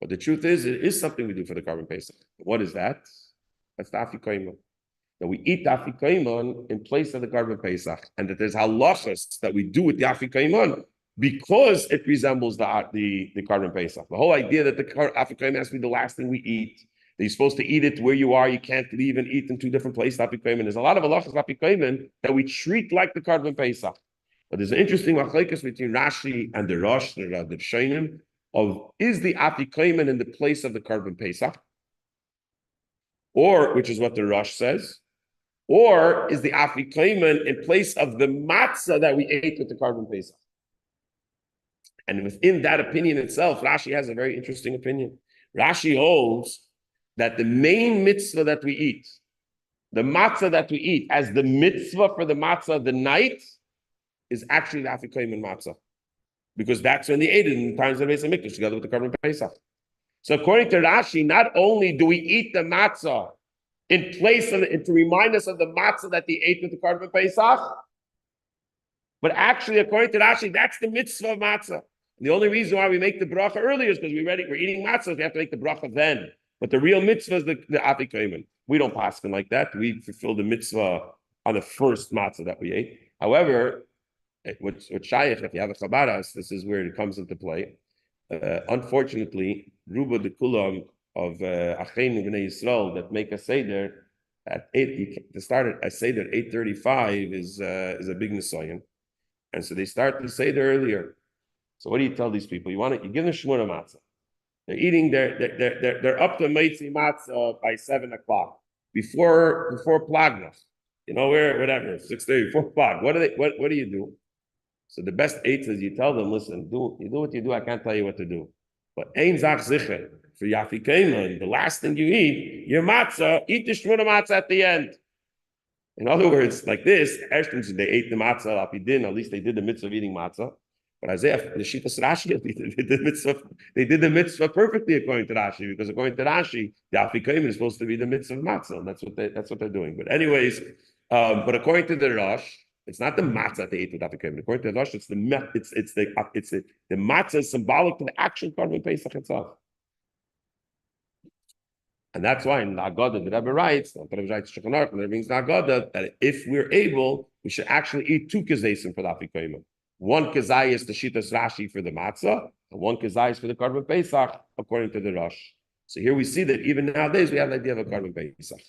But the truth is, it is something we do for the Korban Pesach. What is that? That's the Afikoimon. That we eat the Afikoimon in place of the Korban Pesach, and that there's halachas that we do with the Afikoimon because it resembles the Korban Pesach. The whole idea that the Afikoimon has to be the last thing we eat, that you're supposed to eat it where you are, you can't leave and eat in two different places. There's a lot of halachas Afikoimon that we treat like the Korban Pesach. But there's an interesting machlekes between Rashi and the Rosh, the Shonim, of is the Afikoimon in the place of the Korban Pesach, or which is what the Rosh says, or is the Afikoimon in place of the matzah that we ate with the Korban Pesach? And within that opinion itself, Rashi has a very interesting opinion. Rashi holds that the main mitzvah that we eat, the matzah that we eat as the mitzvah for the matzah of the night, is actually the Afikoimon matzah. Because that's when they ate it in times of the Beis HaMikdash together with the Korban Pesach. So according to Rashi, not only do we eat the matzah in place of to remind us of the matzah that they ate with the Korban Pesach, but actually, according to Rashi, that's the mitzvah of matzah. And the only reason why we make the bracha earlier is because we're eating matzah, we have to make the bracha then. But the real mitzvah is the Afikoimon. We don't paskin like that. We fulfill the mitzvah on the first matzah that we ate. However, with shayach, if you have a Chabad, this is where it comes into play. Unfortunately, Ruba de Kulam of Acheinu B'nai Yisrael that make a seder at 8. To start a seder at 8:35 is a big nisayon, and so they start the seder earlier. So what do you tell these people? You give them shmona matzah. They're eating. They're up to meitzi matzah by 7 o'clock before plagnach. Whatever 6:30 before plag. What do you do? So the best eight is you tell them, listen, you do what you do. I can't tell you what to do. But ein zach zicher for Yafikeimon, the last thing you eat, your matzah, eat the shmona matzah at the end. In other words, like this, they ate the matzah apidin. At least they did the mitzvah of eating matzah. But Isaiah, the Shitas Rashi, they did the mitzvah perfectly according to Rashi, because according to Rashi, the Afikoimon is supposed to be the mitzvah of matzah. And that's what they're doing. But anyways, but according to the Rosh, It's not the matzah that they ate without the Korban. According to the Rosh, it's the matzah is symbolic to the actual Korban Pesach itself. And that's why in the Haggadah, the Rebbe writes, the Rebbe writes Shulchan Aruch, and the Rebbe brings the Haggadah, that if we're able, we should actually eat 2 kezesim for the Afikoyim. 1 kezai is the Shitas Rashi for the matzah, and 1 kezai is for the Korban Pesach, according to the Rosh. So here we see that even nowadays we have the idea of a Korban Pesach.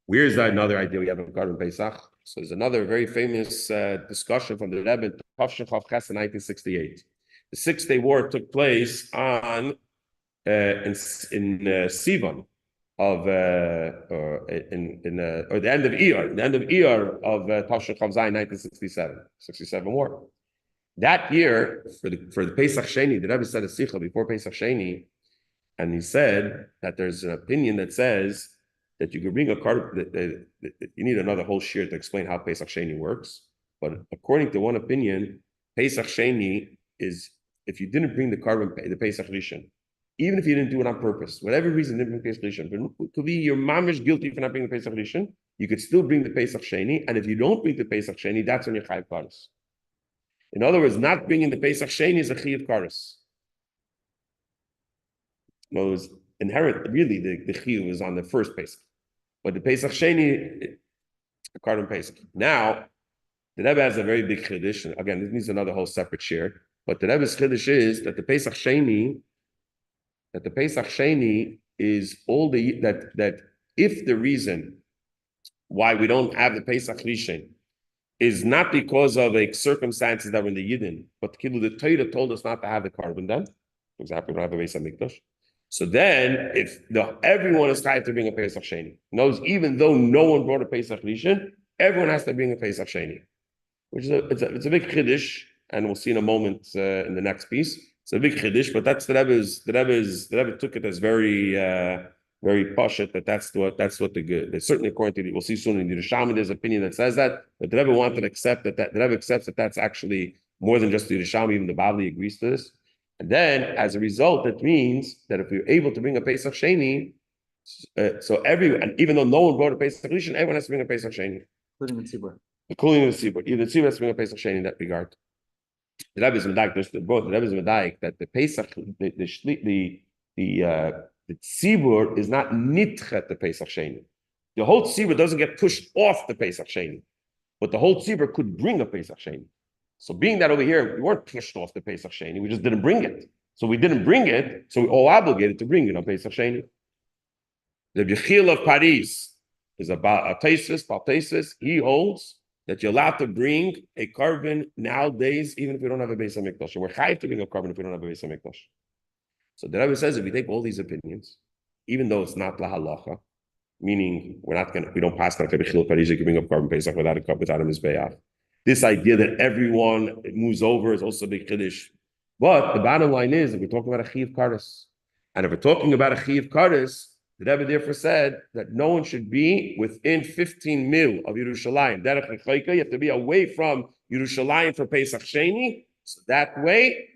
Where's another idea we have of Korban Pesach? So there's another very famous discussion from the Rebbe in Tafshin Chav Ches in 1968. The 6-Day War took place on in Sivan of or the end of Iyar, of Tafshin Chav Zayin 1967 war. That year for the Pesach Sheni, the Rebbe said a sicha before Pesach Sheni, and he said that there's an opinion that says that you could bring a carbon, you need another whole shiur to explain how Pesach Sheni works. But according to one opinion, Pesach Sheni is, if you didn't bring the Pesach Rishon, even if you didn't do it on purpose, whatever reason you didn't bring Pesach Rishon, but it could be you're mamish guilty for not bringing the Pesach Rishon, you could still bring the Pesach Sheni, and if you don't bring the Pesach Sheni, that's when you're chayav kares. In other words, not bringing the Pesach Sheni is a chayav kares. Well, it was inherent, really, the chiyuv is on the first Pesach. But the Pesach Sheni, the Korban Pesach. Now, the Rebbe has a very big chiddush. Again, this needs another whole separate shiur. But the Rebbe's chiddush is that the Pesach Sheni is all that if the reason why we don't have the Pesach Rishon is not because of circumstances that were in the Yidden, but the Torah told us not to have the carbon then. For example, we don't have a Beis HaMikdash. So then, if everyone is trying to bring a Pesach Sheni, knows even though no one brought a Pesach Rishon, everyone has to bring a Pesach Sheni, which is it's a big chiddush, and we'll see in a moment in the next piece. It's a big chiddush, but that's the Rebbe took it as very pashut, that's what the good. Certainly according to we'll see soon in the Yerushalmi, there's an opinion that says that, but the Rebbe wanted to accept that the Rebbe accepts that that's actually more than just the Yerushalmi. Even the Bavli agrees to this. And then, as a result, it means that if we're able to bring a Pesach Sheni, so everyone, even though no one brought a Pesach Rishon, everyone has to bring a Pesach Sheni, including the Tzibur. Even the Tzibur has to bring a Pesach Sheni in that regard. The Rebbe is medayik. Both the Rebbe is medayik that the Pesach, the Tzibur is not nitchet the Pesach Sheni. The whole Tzibur doesn't get pushed off the Pesach Sheni, but the whole Tzibur could bring a Pesach Sheni. So being that over here, we weren't pushed off the Pesach Sheni, we just didn't bring it. So we didn't bring it, so we're all obligated to bring it on Pesach Sheni. The Yechil of Paris is about a Tesis. He holds that you're allowed to bring a carbon nowadays, even if we don't have a Beis HaMikdash. And we're chayav to bring a carbon if we don't have a Beis HaMikdash. So the Rebbe says if we take all these opinions, even though it's not la halacha, meaning we don't pass like a Yechil Paris, you can bring up Korban Pesach without a mizbeach. This idea that everyone moves over is also a big chiddush. But the bottom line is that we're talking about a chiyav kares. And if we're talking about a chiyav kares, the Rebbe therefore said that no one should be within 15 mil of Yerushalayim. You have to be away from Yerushalayim for Pesach Sheni. So that way,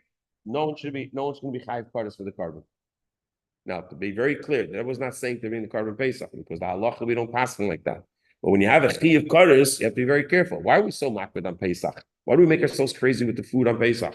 no one's going to be chayav kares for the carbon. Now, to be very clear, that was not saying to bring the Korban Pesach, because the halacha we don't pass them like that. But when you have a chiyav kares, you have to be very careful. Why are we so makbid on Pesach? Why do we make ourselves crazy with the food on Pesach?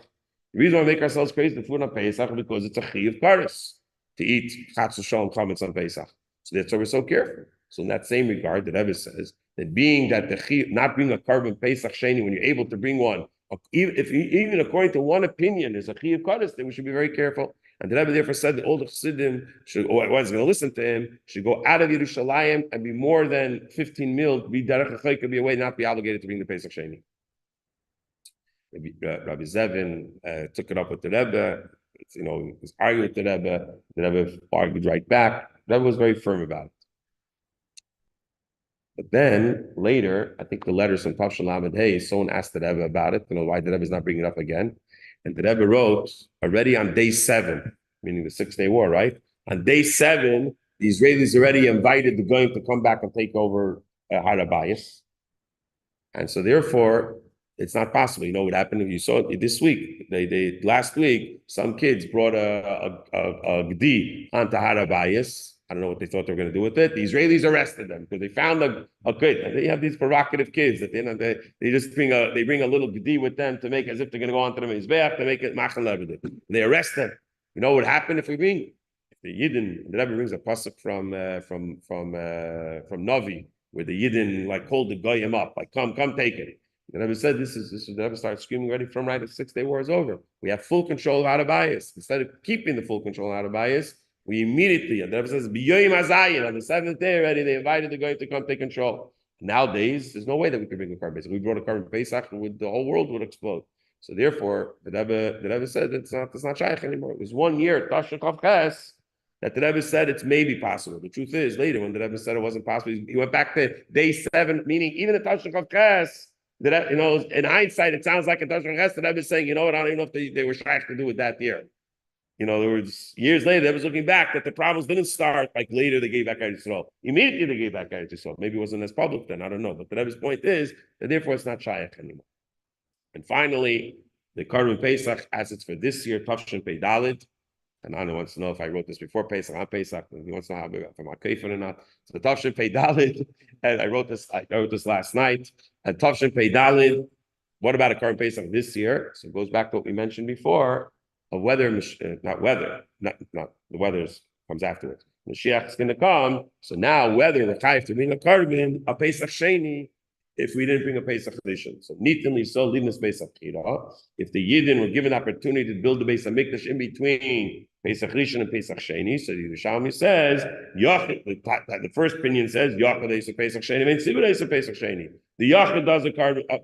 The reason why we make ourselves crazy with the food on Pesach is because it's a chiyav kares to eat chatzos shalom chametz on Pesach. So that's why we're so careful. So in that same regard, the Rebbe says that being that not bring a Korban Pesach Sheni when you're able to bring one, even according to one opinion is a chiyav kares, then we should be very careful. And the Rebbe therefore said that all the Chassidim, or whoever's going to listen to him, should go out of Yerushalayim and be more than 15 mil, be derech hachoyka, be away, not be obligated to bring the Pesach Sheni. Rabbi Zevin took it up with the Rebbe, he was arguing with the Rebbe argued right back. The Rebbe was very firm about it. But then, later, I think the letters from Tafshin Lamed Hey, someone asked the Rebbe about it, why the Rebbe is not bringing it up again. And the Rebbe wrote, already on day 7, meaning the 6-Day War, right? On day 7, the Israelis already invited the Goyim to come back and take over Hatzvi-Bais. And so therefore, it's not possible. You know what happened? You saw it this week. Last week, some kids brought a gdi onto Hatzvi-Bais, I don't know what they thought they were going to do with it. The Israelis arrested them because they found a kid. And they have these provocative kids that they just bring a little gedi with them to make as if they're going to go onto the mizbeach to make it machal everything. They arrest them. You know what happened if the Yidden, the Rebbe brings a pasuk from Navi, where the Yidden like called the goyim up, like come take it. The Rebbe said this is the Rebbe started screaming already from right as the 6-day war is over. We have full control of Hatzvi-Bais. Instead of keeping the full control of Hatzvi-Bais, we immediately, the Rebbe says, B'yoyim Hazayin, on the 7th day already, they invited the goyim to come take control. Nowadays, there's no way that we could bring a Korban Pesach. We brought a Korban Pesach, the whole world would explode. So therefore, the Rebbe said it's not shliach anymore. It was 1 year, Tashon Chav Ches, that the Rebbe said it's maybe possible. The truth is, later when the Rebbe said it wasn't possible, he went back to day 7, meaning even the Tashon Chav Ches, that, in hindsight, it sounds like a Tashon Chav Ches. The Rebbe is saying, you know what, I don't even know if they were shliach to do with that year. There was years later, they was looking back that the problems didn't start like later they gave back Eretz Yisrael. Immediately they gave back Eretz Yisrael. Maybe it wasn't as public then, I don't know. But the Rebbe's point is that therefore it's not shliach anymore. And finally, the Korban Pesach, as it's for this year, Tafshin Pei Daled. And Anna wants to know if I wrote this before Pesach, on Pesach, and he wants to know if I'm Kefir or not. So the Tafshin Pei Daled, and I wrote this last night. And Tafshin Pei Daled, what about a Korban Pesach this year? So it goes back to what we mentioned before. The weather comes afterwards. Mashiach is going to come, so now whether the chayv to bring a korban, a Pesach Sheni, if we didn't bring a Pesach edition. So nitinly so livnus Pesach Chira. If the Yidden were given opportunity to build the Beis Hamikdash in between Pesach Rishon and Pesach Sheni, so the Yerushalmi says, the first opinion says, Yachid is a Pesach Sheni, and Tzibur is a Pesach Sheni. The Yachid does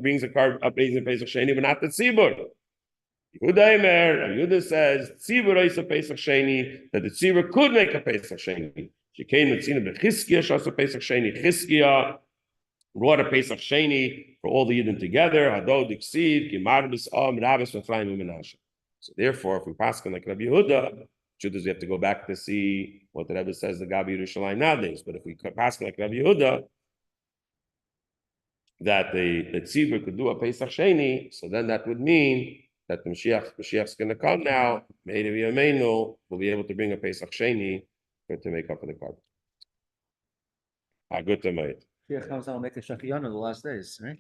brings a korban up in Pesach Sheni, but not the Tzibur. Yehuda says Tzibur is a Pesach Sheni, that the Tzibur could make a Pesach Sheni. She came with Tzina Bechizkiya, she a Pesach Sheni. Chizkiya brought a Pesach Sheni for all the Yidden together. Hadod Diksiv, Kimar B'S'am, Rabbis V'Flaim U'Menashe. So therefore, if we pass on like Rabbi Yehuda, we have to go back to see what the Rebbe says the Gabi Yerushalayim nowadays. But if we pass like Rabbi Yehuda, that the Tzibur could do a Pesach Sheni, so then that would mean that the Mashiach's going to come now, maybe will be able to bring a Pesach Sheni to make up for the korban. Good to make. Mashiach comes out and make a Shachianu the last days, right?